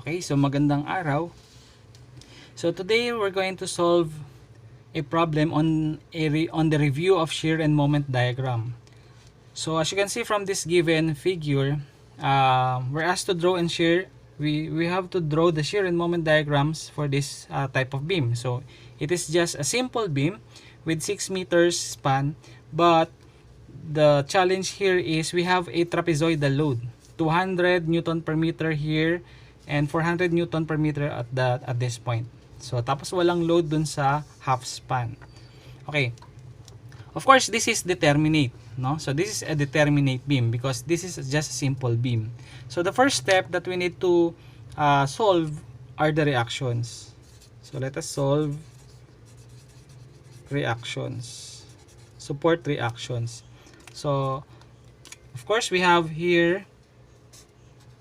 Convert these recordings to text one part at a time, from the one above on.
Okay, so magandang araw. So today we're going to solve a problem on the review of shear and moment diagram. So as you can see from this given figure, we're asked to draw and shear. We have to draw the shear and moment diagrams for this type of beam. So it is just a simple beam with 6 meters span, but the challenge here is we have a trapezoidal load, 200 newton per meter here and 400 newton per meter at this point. So tapos walang load dun sa half span. Okay. Of course, this is determinate, no? So this is a determinate beam because this is just a simple beam. So the first step that we need to solve are the reactions. So let us solve reactions. Support reactions. So of course, we have here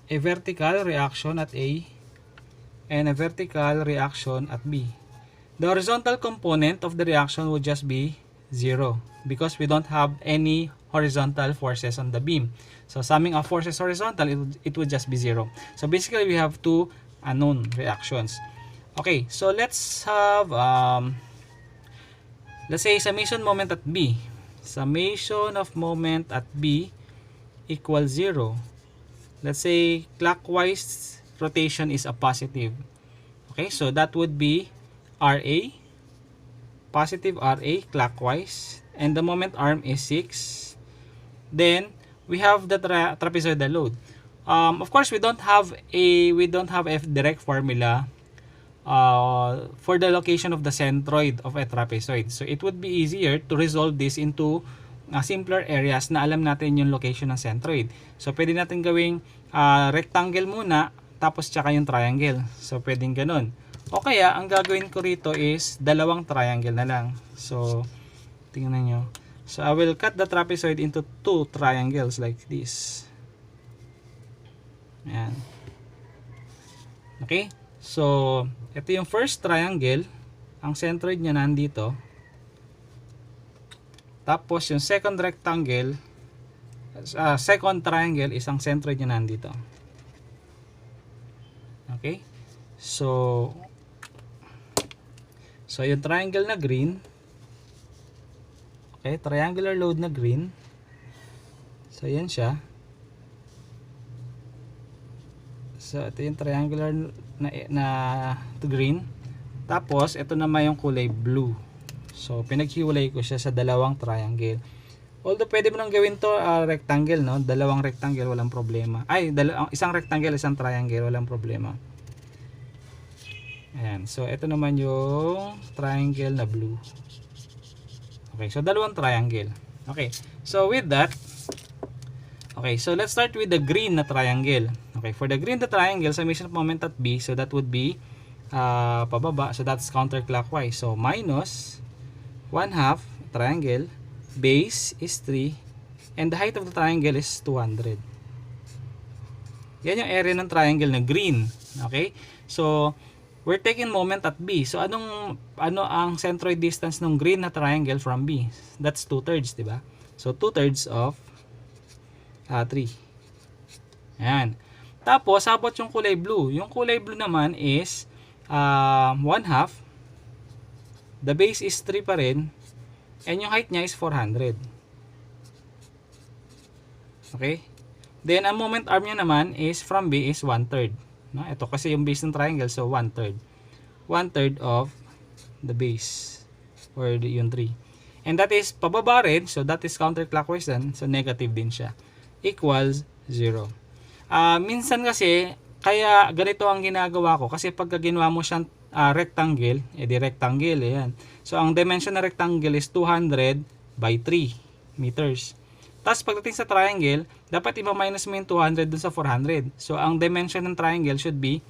a vertical reaction at A and a vertical reaction at B. The horizontal component of the reaction would just be 0 because we don't have any horizontal forces on the beam. So summing of forces horizontal, it would just be 0. So basically, we have two unknown reactions. Okay, so let's have, let's say summation moment at B. Summation of moment at B equals 0. Let's say clockwise rotation is a positive. Okay, so that would be RA, positive RA clockwise, and the moment arm is 6. Then we have the trapezoidal load. Of course, we don't have a direct formula for the location of the centroid of a trapezoid. So it would be easier to resolve this into simpler areas na alam natin yung location ng centroid. So pwede natin gawing rectangle muna tapos tsaka yung triangle. So pwedeng ganun. O kaya ang gagawin ko rito is dalawang triangle na lang. So tingnan nyo. So I will cut the trapezoid into two triangles like this. Ayan. Okay? So ito yung first triangle. Ang centroid niya nandito. Tapos yung second rectangle, second triangle, isang centroid niya nandito. Okay? So yung triangle na green, okay, triangular load na green. So yan siya. So ito yung triangular na green. Tapos ito naman yung kulay blue. So pinaghiwalay ko siya sa dalawang triangle. Although pwede mo nang gawin to rectangle, no? Dalawang rectangle, walang problema. Ay, isang rectangle, isang triangle, walang problema. Ayan. So ito naman yung triangle na blue. Okay, so dalawang triangle. Okay. So with that, okay, so let's start with the green na triangle. Okay, for the green na triangle, summation of moment at B, so that would be pababa. So that's counterclockwise. So minus 1/2 triangle, base is 3, and the height of the triangle is 200. Yan yung area ng triangle na green. Okay? So, we're taking moment at B. So, ano ang centroid distance ng green na triangle from B? That's 2/3, di ba? So, 2/3 of 3. Ayan. Tapos, habot yung kulay blue. Yung kulay blue naman is 1/2. The base is 3 pa rin. And yung height niya is 400. Okay? Then, ang moment arm niya naman is from B is 1/3. No? Ito kasi yung base ng triangle. So, 1/3. 1/3 of the base. Or yung 3. And that is pababa rin. So, that is counterclockwise din. So, negative din siya. Equals 0. Minsan kasi, kaya ganito ang ginagawa ko. Kasi pagka ginawa mo siyang rectangle, edi rectangle, ayan. So, ang dimension na rectangle is 200 by 3 meters. Tapos, pagdating sa triangle, dapat i-minus mo yung 200 dun sa 400. So, ang dimension ng triangle should be,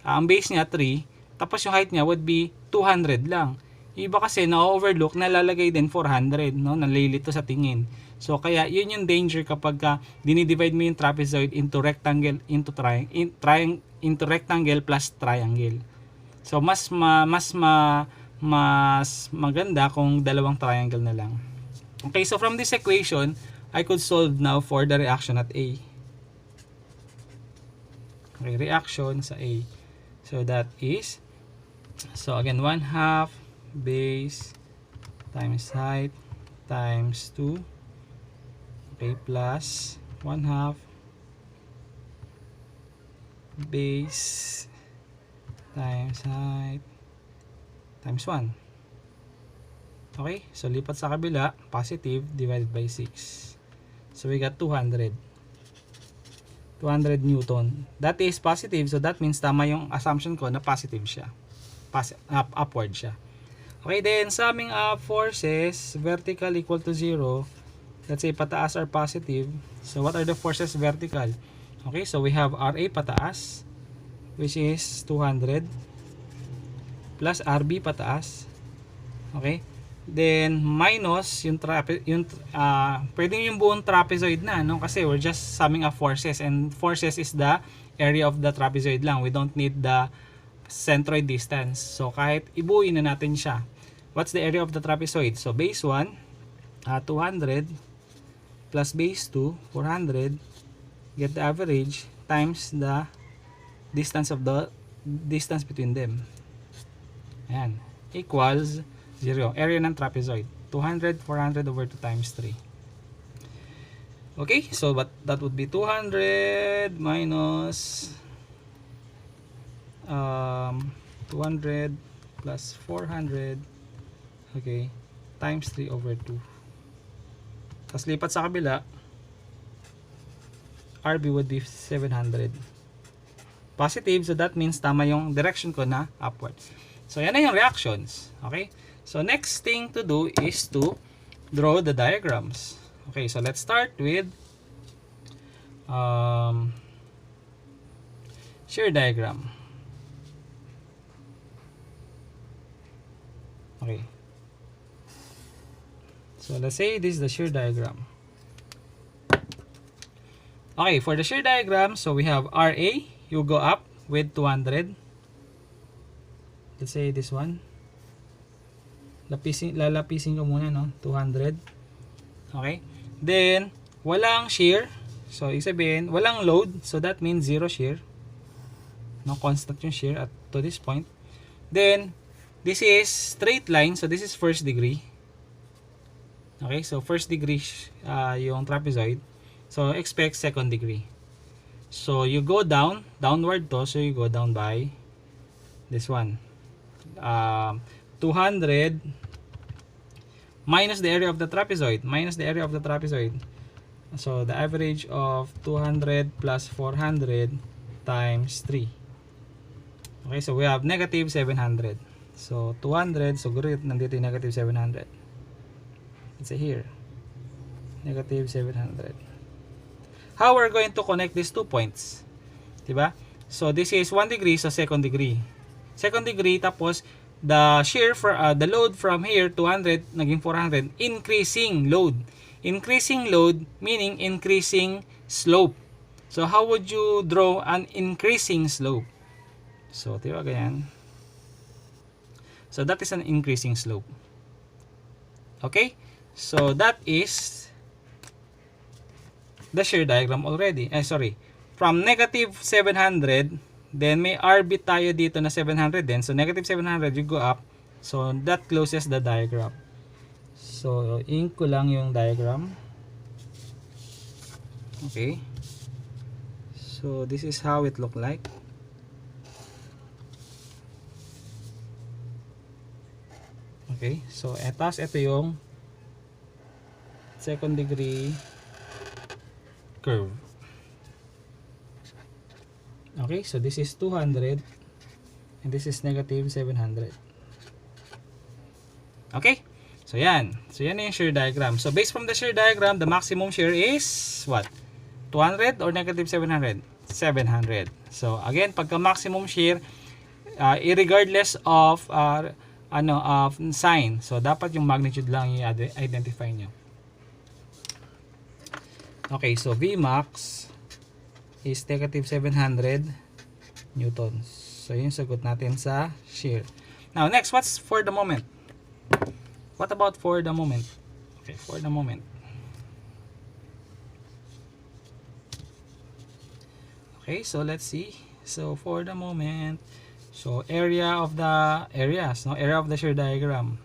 ang base niya 3, tapos yung height niya would be 200 lang. Iba kasi, na-overlook, nalalagay din 400, no? Nalilito sa tingin. So, kaya, yun yung danger kapag dinidivide mo yung trapezoid into rectangle, into rectangle plus triangle. So mas maganda kung dalawang triangle na lang. Okay, so from this equation, I could solve now for the reaction at A. Okay, reaction sa A. So that is, so again, 1/2 base times height times 2, okay, plus 1/2 base times height times 1. Okay, so lipat sa kabila, positive divided by 6. So we got 200 Newton. That is positive, so that means tama yung assumption ko na positive siya. Upward siya. Okay, then sa aming forces, vertical equal to 0. Let's say pataas are positive. So what are the forces vertical? Okay, so we have RA pataas, which is 200, plus RB pataas. Okay, then minus yung pwedeng yung buong trapezoid na, no? Kasi we're just summing up forces, and forces is the area of the trapezoid lang. We don't need the centroid distance. So kahit ibuuin na natin siya. What's the area of the trapezoid? So base 1, 200 plus base 2, 400, get the average times the distance between them. Ayan, equals 0. Area ng trapezoid, 200, 400 over 2 times 3. Okay, so but that would be 200 minus 200 plus 400, okay, times 3 over 2. Tapos lipat sa kabila, RB would be 700. Positive, so that means tama yung direction ko na upward. So yan na yung reactions. Okay, so next thing to do is to draw the diagrams. Okay, so let's start with shear diagram. Okay, so let's say this is the shear diagram. Okay, for the shear diagram, so we have RA, you go up with 200. Let's say this one. Lalapisin ko muna, no? 200. Okay, then walang shear, so ibig sabihin walang load, so that means zero shear, no, constant yung shear at to this point. Then this is straight line, so this is first degree. Okay, so first degree yung trapezoid, so expect second degree. So you go downward to, so you go down by this one, 200 minus the area of the trapezoid, so the average of 200 plus 400 times 3. Okay, so we have negative 700. So 200, so great, nandito yung negative 700. Let's say here, negative 700. How we're going to connect these 2 points? Diba? So this is 1 degree, so second degree. Second degree, tapos the shear for the load from here 200 naging 400, increasing load. Increasing load meaning increasing slope. So how would you draw an increasing slope? So diba ganyan? So that is an increasing slope. Okay? So that is the shear diagram already. From negative 700, then may RB tayo dito na 700 din. So negative 700, you go up. So that closes the diagram. So ink ko lang yung diagram. Okay. So this is how it look like. Okay. So ito yung second degree curve. Okay, so this is 200 and this is negative 700. Okay, so yan. So yan yung shear diagram. So based from the shear diagram, the maximum shear is what? 200 or negative 700? 700. So again, pagka maximum shear, irregardless of of sign. So dapat yung magnitude lang i-identify nyo. Okay, so Vmax is negative 700 newtons. So yun yung sagot natin sa shear. Now next, what's for the moment? What about for the moment? Okay, for the moment. Okay, so let's see. So for the moment, So, area of the areas, no? Area of the shear diagram.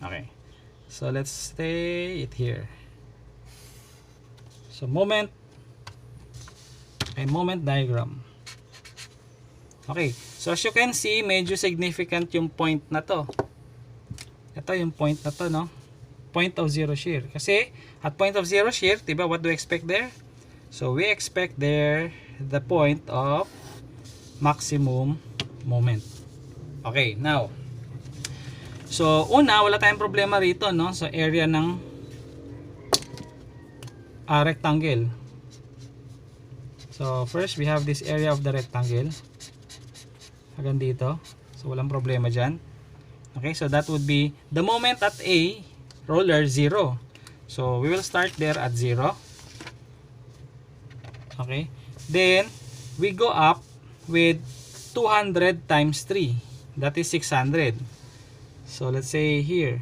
Okay. So, let's stay it here. So, moment diagram. Okay. So, as you can see, medyo significant yung point na to. Ito yung point na to, no? Point of zero shear. Kasi, at point of zero shear, diba, what do we expect there? So, we expect there the point of maximum moment. Okay, now. So, una, wala tayong problema rito, no? So, area ng rectangle. So, first, we have this area of the rectangle. Hanggang dito. So, walang problema dyan. Okay, so that would be the moment at A, roller, 0. So, we will start there at 0. Okay. Then, we go up with 200 times 3. That is 600. So, let's say here.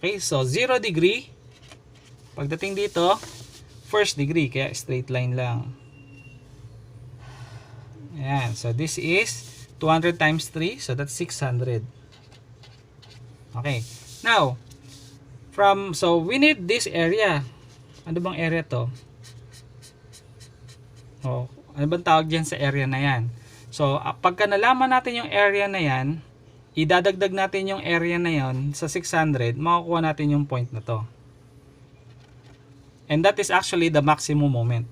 Okay, so 0 degree. Pagdating dito, first degree. Kaya straight line lang. Ayan. So, this is 200 times 3. So, that's 600. Okay. Now, so we need this area. Ano bang area to? Oh, ano bang tawag diyan sa area na yan? So, pagka nalaman natin yung area na yan, idadagdag natin yung area na yan sa 600, makukuha natin yung point na to. And that is actually the maximum moment.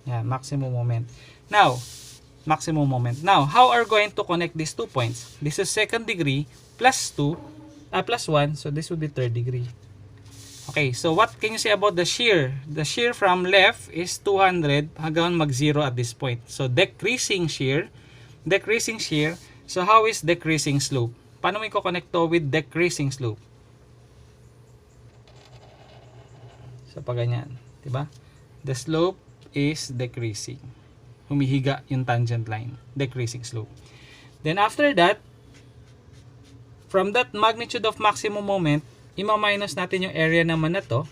Yeah, maximum moment. Now, maximum moment. Now, how are we going to connect these 2 points? This is second degree plus 2. Plus 1, so this would be third degree. Okay, so what can you say about the shear? The shear from left is 200 hanggang mag-0 at this point. So decreasing shear. So how is decreasing slope? Paano mo i-connect to with decreasing slope? So pag ganyan, diba? The slope is decreasing. Humihiga yung tangent line. Decreasing slope. Then after that, from that magnitude of maximum moment, ima-minus natin yung area naman na to.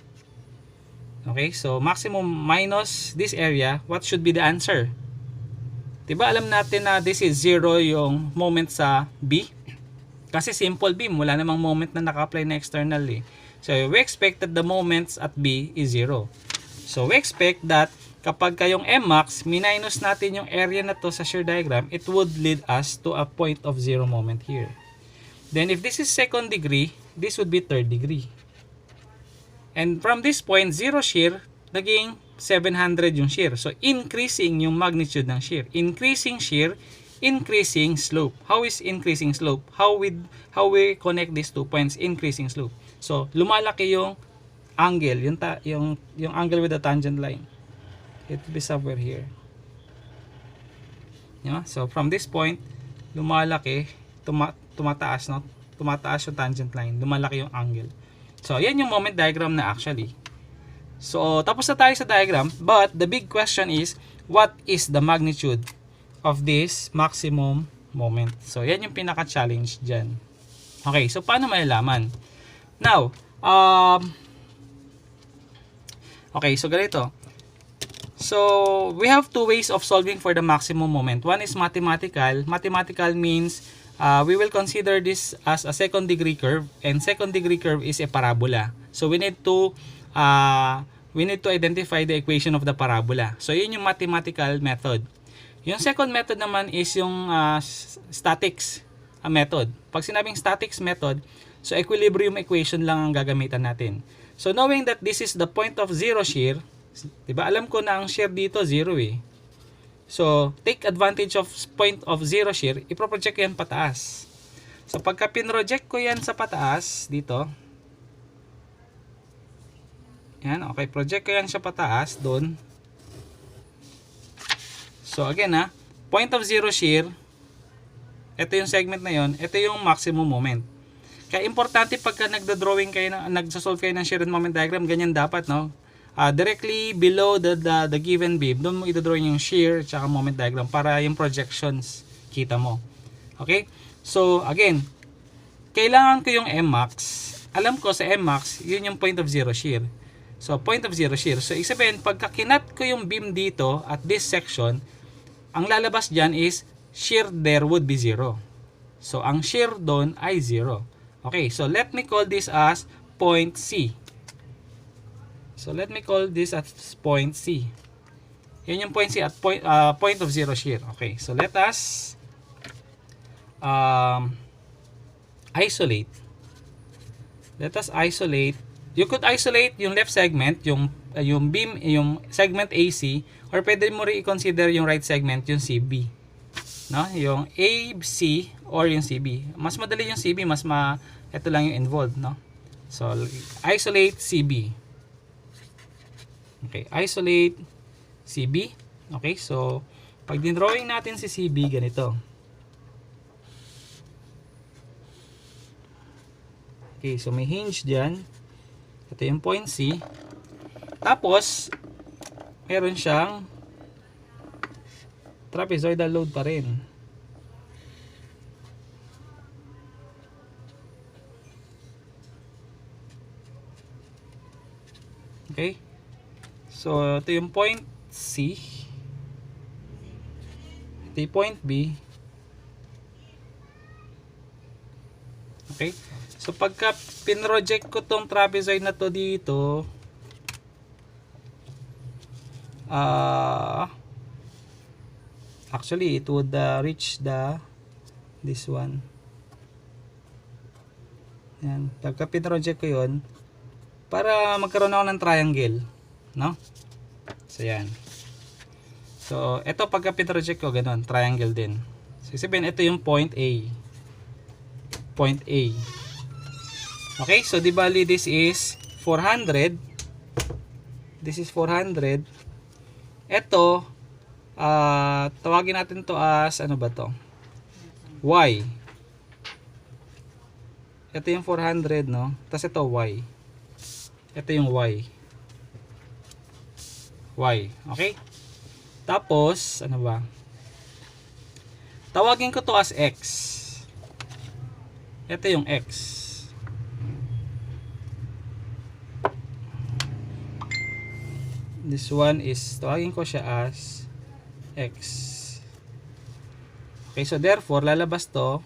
Okay, so maximum minus this area, what should be the answer? Diba alam natin na this is 0 yung moment sa B? Kasi simple beam, wala namang moment na naka-apply na externally. So we expect that the moments at B is 0. So we expect that kapag kayong Mmax, minus natin yung area na to sa shear diagram, it would lead us to a point of 0 moment here. Then if this is second degree, this would be third degree. And from this point, 0 shear, naging 700 yung shear. So increasing yung magnitude ng shear. Increasing shear, increasing slope. How is increasing slope? How we connect these 2 points? Increasing slope. So lumalaki yung angle, yung angle with the tangent line. It will be somewhere here. Yeah? So from this point, lumalaki, tumataas, no? Tumataas yung tangent line, lumalaki yung angle. So, yan yung moment diagram na actually. So, tapos na tayo sa diagram, but the big question is, what is the magnitude of this maximum moment? So, yan yung pinaka-challenge dyan. Okay, so paano malalaman? Now, okay, so ganito. So, we have 2 ways of solving for the maximum moment. One is mathematical. Mathematical means we will consider this as a second degree curve, and second degree curve is a parabola. So we need to identify the equation of the parabola. So yun yung mathematical method. Yung second method naman is yung statics method. Pag sinabing statics method, so equilibrium equation lang ang gagamitan natin. So knowing that this is the point of zero shear, diba alam ko na ang shear dito 0 eh. So, take advantage of point of zero shear, iproproject ko yan pataas. So, pagka pinroject ko yan sa pataas, dito. Yan, okay, project ko yan sa pataas, doon. So, again point of zero shear, ito yung segment na yon, ito yung maximum moment. Kaya importante pagka nagda-drawing kayo, nagsasolve kayo ng shear and moment diagram, ganyan dapat, no? Directly below the given beam, doon mo i-draw yung shear at saka moment diagram para yung projections kita mo. Okay? So, again, kailangan ko yung Mmax alam ko sa Mmax, yun yung point of zero shear. So, point of zero shear. So, ibig sabihin, pagka kinat ko yung beam dito at this section, ang lalabas dyan is shear there would be 0. So, ang shear doon ay 0. Okay, so let me call this as point C. So, let me call this as point C. Yan yung point C at point of zero shear. Okay, so let us isolate. Let us isolate. You could isolate yung left segment, yung beam, yung segment AC, or pwede mo rin i-consider yung right segment, yung CB. No? Yung AC or yung CB. Mas madali yung CB, ito lang yung involved, no? So, isolate CB. Okay, isolate CB. Okay, so, pag din-drawing natin si CB, ganito. Okay, so may hinge dyan. Ito yung point C. Tapos, meron siyang trapezoidal load pa rin. Okay? So, ito yung point C. Ito yung point B. Okay? So, pagka pinroject ko tong trapezoid na to dito, actually, it would reach this one. Yan. Pagka pinroject ko yun, para magkaroon ako ng triangle. No? So, yan. So, ito pagka pinroject ko, ganun, triangle din. So, sabihin, ito yung point A. Point A. Okay, so di bali this is 400. This is 400. Ito, tawagin natin to as, ano ba to? Y. Ito yung 400, no? Tapos ito Y. Ito yung Y. Y. Okay? Tapos, ano ba? Tawagin ko to as X. Ito yung X. This one is, tawagin ko siya as X. Okay, so therefore, lalabas to,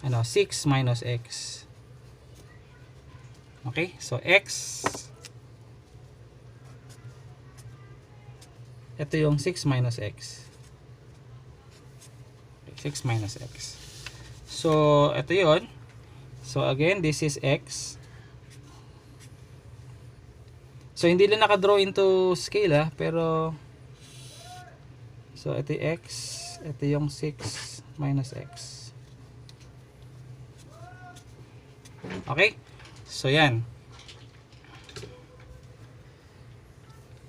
6 minus X. Okay, so X, ito yung 6 minus X. Okay, 6 minus X. So, ito yun. So, again, this is X. So, hindi lang nakadraw into scale, pero so, ito yung X, ito yung 6 minus X. Okay? So, yan.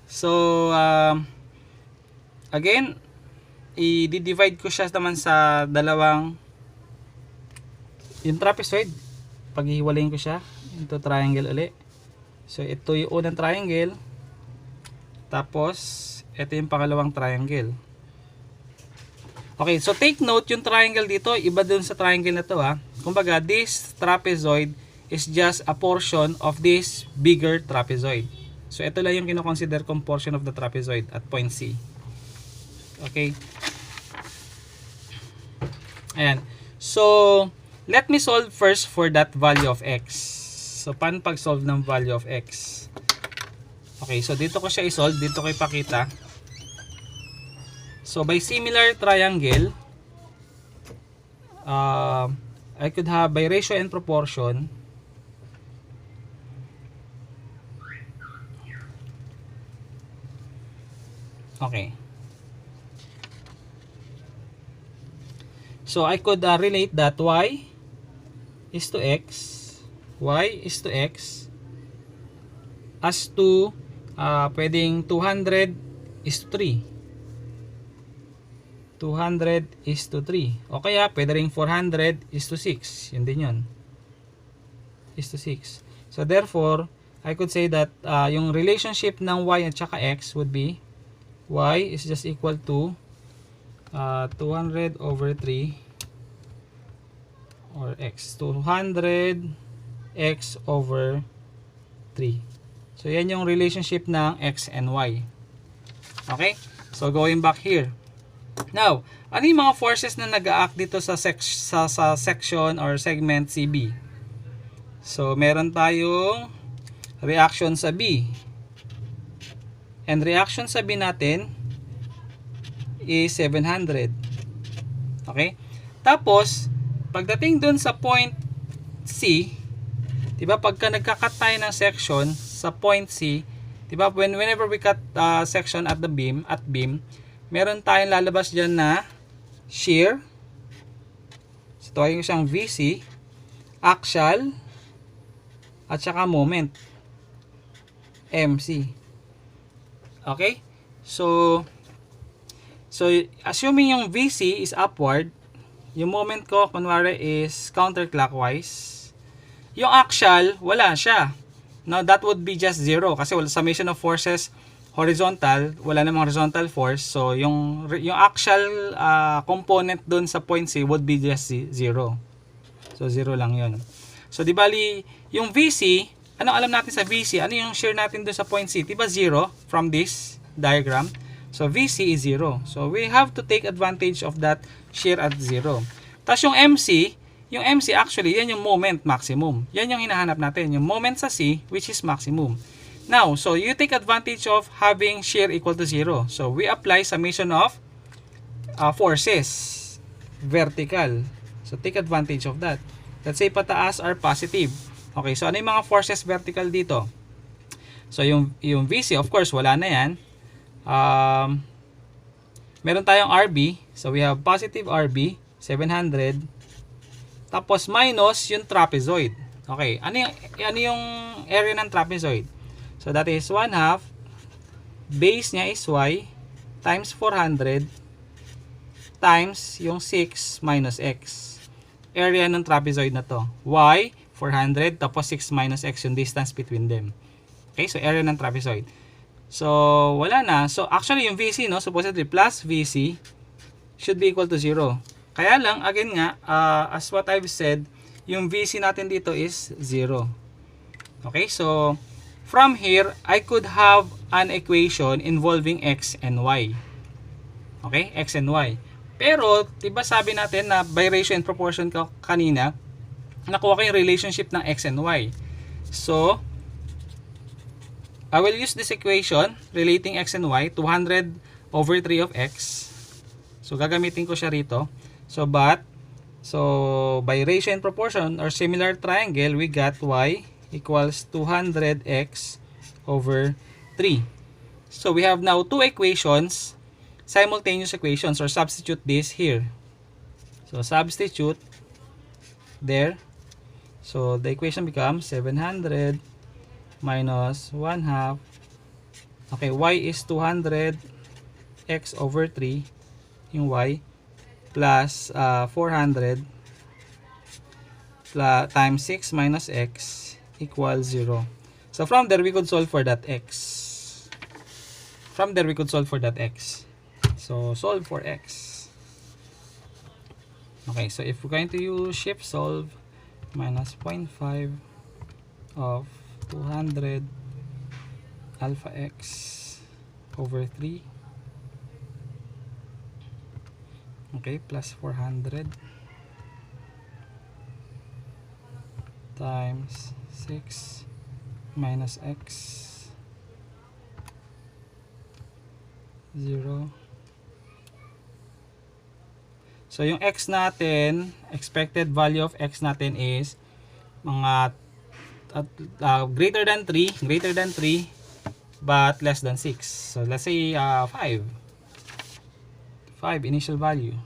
So, again, i-divide ko siya naman sa dalawang, yung trapezoid, paghihiwalayin ko siya into triangle ulit. So, ito yung unang triangle. Tapos, ito yung pangalawang triangle. Okay, so take note, yung triangle dito, iba dun sa triangle na to, ha. Kumbaga, this trapezoid is just a portion of this bigger trapezoid. So, ito lang yung kinoconsider kong portion of the trapezoid at point C. Okay. Ayan. So, let me solve first for that value of X. So, paano pag-solve ng value of X? Okay, so dito ko siya i-solve. Dito ko ipakita. So, by similar triangle, I could have by ratio and proportion. Okay. So, I could relate that Y is to X. Y is to X as to pwedeng 200 is to 3. 200 is to 3. O kaya pwede ring 400 is to 6. Yun din yun. Is to 6. So therefore, I could say that yung relationship ng Y at saka X would be Y is just equal to 200 over 3 or X. 200 x over 3. So, yan yung relationship ng x and y. Okay? So, going back here. Now, ano yung mga forces na nag-a-act dito sa section or segment CB? So, meron tayong reaction sa B. And reaction sa B natin is 700. Okay? Tapos, pagdating dun sa point C, diba pagka nagka-cut tayo ng section sa point C, diba whenever we cut section at the beam, meron tayong lalabas dyan na shear. So, tawagin ko siyang VC, axial, at saka moment, MC. Okay? So assuming yung VC is upward, yung moment ko, kunwari, is counterclockwise. Yung axial, wala siya. Now, that would be just 0. Kasi wala summation of forces horizontal, wala namang horizontal force. So, yung axial component dun sa point C would be just 0. So, 0 lang yun. So, di bali, yung VC, anong alam natin sa VC? Ano yung shear natin dun sa point C? Diba 0 from this diagram? So, VC is 0. So, we have to take advantage of that shear at 0. Tapos yung MC actually, yan yung moment maximum. Yan yung hinahanap natin. Yung moment sa C, which is maximum. Now, so you take advantage of having shear equal to 0. So, we apply summation of forces. Vertical. So, take advantage of that. Let's say pataas are positive. Okay, so ano yung mga forces vertical dito? So, yung VC, of course, wala na yan. Meron tayong RB. So, we have positive RB, 700. Tapos, minus yung trapezoid. Okay, ano yung area ng trapezoid? So, that is 1/2. Base niya is Y times 400 times yung 6 minus X. Area ng trapezoid na to. Y, 400, tapos 6 minus X yung distance between them. Okay, so area ng trapezoid. So, wala na. So, actually, yung VC, no, supposedly plus VC should be equal to 0. Kaya lang, again nga, as what I've said, yung VC natin dito is 0. Okay, so, from here, I could have an equation involving X and Y. Okay, X and Y. Pero, diba sabi natin na by ratio and proportion kanina, nakuha ko yung relationship ng X and Y. So, I will use this equation relating X and Y, 200 over 3 of X. So, gagamitin ko siya rito. So, by ratio and proportion or similar triangle, we got Y equals 200x over 3. So, we have now two equations, simultaneous equations, or substitute this here. So, substitute there. So, the equation becomes 700 minus 1/2. Okay, Y is 200x over 3, yung Y, plus 400 times 6 minus X equals 0. So, from there, we could solve for that X. So, solve for X. Okay, so if we're going to use shift solve, minus 0.5 of 200 alpha X over 3. Okay, plus 400 times 6 minus X 0. So, yung X natin, expected value of X natin is mga greater than 3, but less than 6. So, let's say 5 initial value.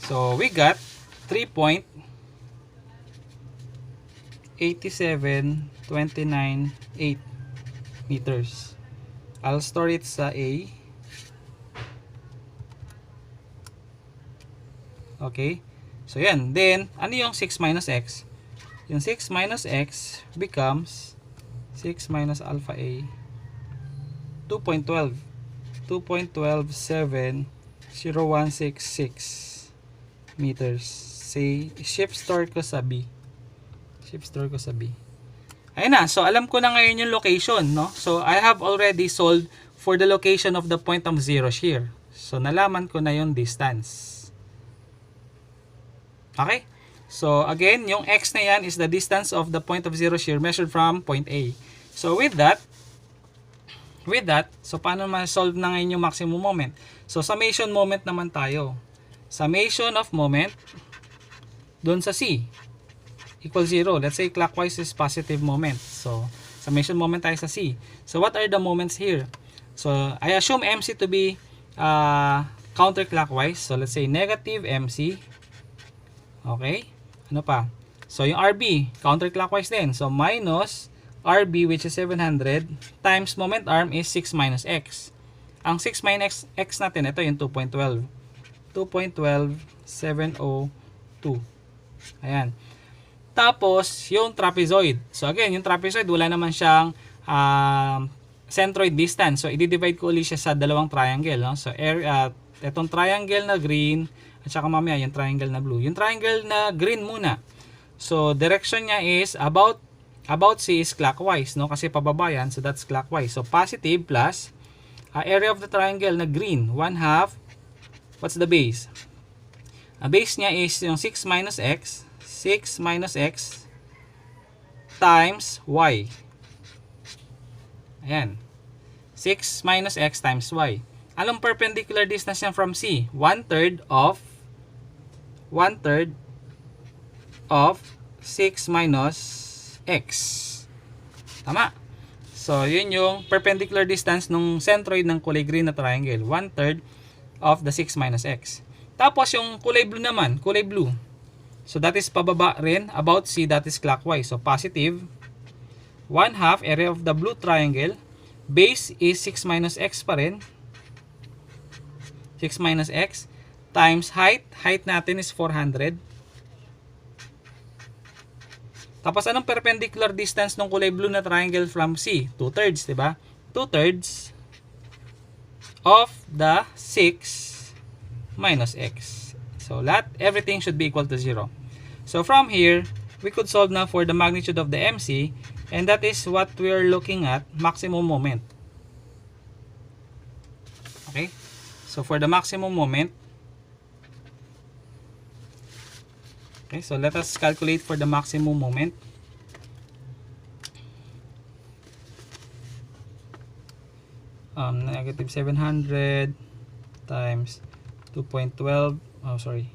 So, we got 3.87298 meters. I'll store it sa A. Okay. So, yan. Then, ano yung 6 minus X? Yung 6 minus X becomes 6 minus alpha A, 2.12. 2.1270166 meters. say, shift store ko sa B. Shift store ko sa B. Ayun na. So, alam ko na ngayon yung location, no? So, I have already solved for the location of the point of zero shear. So, nalaman ko na yung distance. Okay? So, again, yung x na yan is the distance of the point of zero shear measured from point A. So, with that, so, paano ma-solve na ngayon yung maximum moment? So, summation moment naman tayo. Summation of moment doon sa C equals 0. Let's say clockwise is positive moment. So, summation moment tayo sa C. So, what are the moments here? So, I assume MC to be counterclockwise. So, let's say negative MC. Okay? Ano pa? So, yung RB, counterclockwise din. So, minus RB, which is 700, times moment arm is 6 minus X. Ang 6 minus X natin, ito yung 2.12. 2.12702. Ayan. Tapos, yung trapezoid. So, again, yung trapezoid, wala naman siyang centroid distance. So, i-divide ko ulit siya sa dalawang triangle. No? So, itong triangle na green, at saka mamaya yung triangle na blue. Yung triangle na green muna. So, direction niya is about C is clockwise, no? Kasi pababa yan, so that's clockwise. So, positive plus area of the triangle na green, 1/2. What's the base? Ang base niya is yung 6 minus X times Y. Ayan. 6 minus X times Y. Anong perpendicular distance niya from C? 1/3 of 6 minus X. Tama. So, yun yung perpendicular distance nung centroid ng kulay green na triangle. 1/3 of the 6 minus X. Tapos, yung kulay blue naman, kulay blue. So, that is pababa rin. About C, that is clockwise. So, positive 1/2 area of the blue triangle. Base is 6 minus X pa rin. 6 minus X times height. Height natin is 400. Tapos, anong perpendicular distance ng kulay blue na triangle from C? 2/3, diba? 2/3 of the 6 minus X. So, everything should be equal to 0. So, from here, we could solve now for the magnitude of the MC, and that is what we are looking at, maximum moment. Okay? So, for the maximum moment, okay, so let us calculate for the maximum moment. Negative 700 times 2.12. Oh, sorry.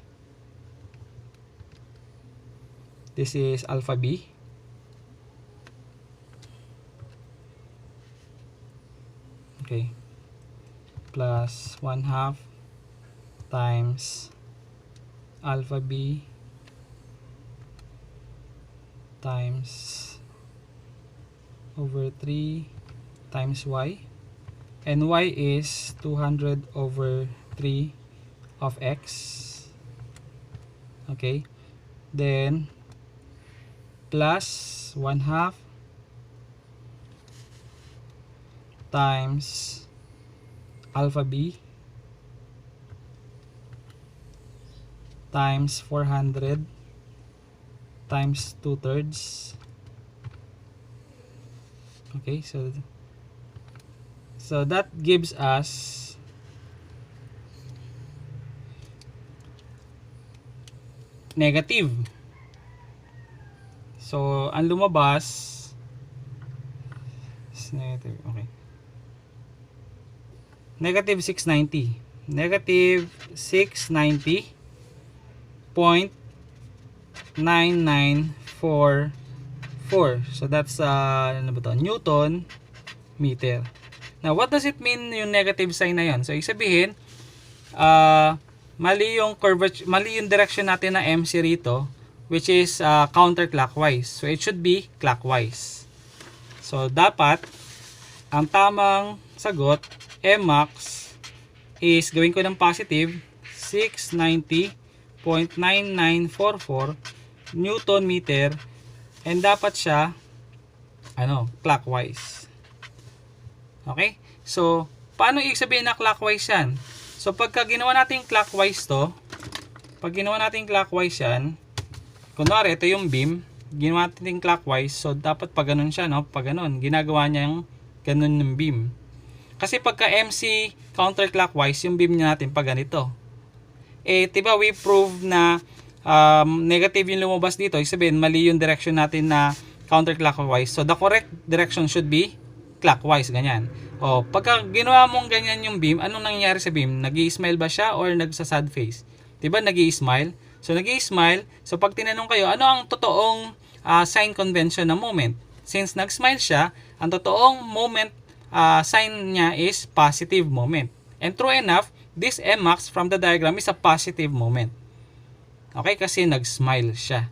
This is alpha B. Okay. Plus 1/2 times alpha B times over 3 times Y, and Y is 200 over 3 of X. Okay, then plus 1/2 times alpha B times 400 times 2/3. Okay, so that gives us negative. So, ang lumabas is negative. Okay. Negative 690. Negative 690.9944. So, that's ano ba to? Newton meter. Now, what does it mean yung negative sign na yan? So, ibig sabihin, mali yung curvature, mali yung direction natin na MC rito, which is counterclockwise. So, it should be clockwise. So, dapat, ang tamang sagot, Max, is gawin ko ng positive, 690.9944 Newton meter, and dapat siya, clockwise. Okay? So, paano ibig sabihin na clockwise yan? So, pagka ginawa natin clockwise to, Pag ginawa natin clockwise yan, kunwari ito yung beam, ginawa natin clockwise, so dapat pag ganun siya, no? Pag ganun, ginagawa niya yung ganun yung beam. Kasi pagka MC counterclockwise, yung beam niya natin pag ganito. Eh, diba we prove na negative yung lumabas dito, ibig sabihin mali yung direction natin na counterclockwise. So the correct direction should be clockwise, ganyan. O, pagka ginawa mong ganyan yung beam, anong nangyayari sa beam? Nag-i-smile ba siya or nagsa-sad face? Diba nag-i-smile? So nag-i-smile, so pag tinanong kayo, ano ang totoong sign convention ng moment? Since nag-smile siya, ang totoong moment sign niya is positive moment. And true enough, this Mmax from the diagram is a positive moment. Okay, kasi nag-smile siya.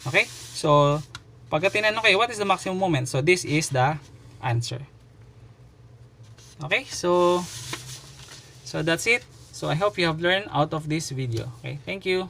Okay? So, pagka tinanong kayo, what is the maximum moment? So, this is the answer. Okay, so that's it. So, I hope you have learned out of this video. Okay, thank you.